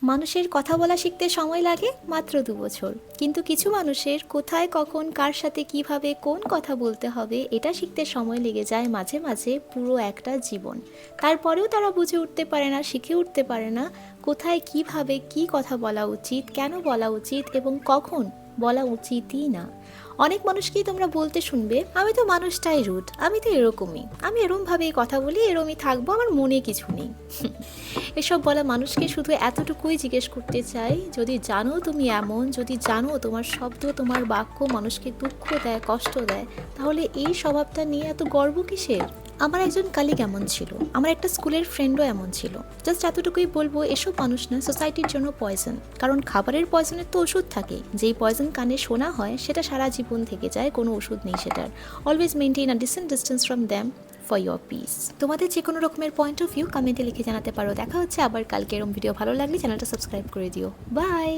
মানুষের কথা বলা শিখতে সময় লাগে মাত্র 2 বছর, কিন্তু কিছু মানুষের কোথায় কখন কার সাথে কিভাবে কোন কথা বলতে হবে এটা শিখতে সময় লেগে যায় মাঝে মাঝে পুরো একটা জীবন। তারপরেও তারা বুঝে উঠতে পারে না, শিখে উঠতে পারে না কোথায় কিভাবে কি কথা বলা উচিত, কেন বলা উচিত এবং কখন বলা উচিতই না। অনেক মানুষকেই তোমরা বলতে শুনবে, আমি তো মানুষটাই রুড, আমি তো এরকমই, আমি এরমভাবেই কথা বলি, এরমই থাকবো, আমার মনে কিছু নেই। এসব বলা মানুষকে শুধু এতটুকুই জিজ্ঞেস করতে চাই, যদি জানো তুমি এমন, যদি জানো তোমার শব্দ তোমার বাক্য মানুষকে দুঃখ দেয়, কষ্ট দেয়, তাহলে এই স্বভাবটা নিয়ে এত গর্ব কিসের? আমার একজন কালিগ এমন ছিল, আমার একটা স্কুলের ফ্রেন্ডও এমন ছিল। জাস্ট এতটুকুই বলবো, এসব মানুষ না সোসাইটির জন্য পয়জন। কারণ খাবারের পয়জনের তো ওষুধ থাকে, যেই পয়জন কানে শোনা হয় সেটা সারা জীবন থেকে যায়, কোনো ওষুধ নেই সেটার। Always maintain a decent distance from them for your piece. তোমাদের যে কোনো রকমের পয়েন্ট অফ ভিউ কমেন্টে লিখে জানাতে পারো। দেখা হচ্ছে আবার কালকে। এরকম ভিডিও ভালো লাগলে চ্যানেলটা সাবস্ক্রাইব করে দিও। বাই।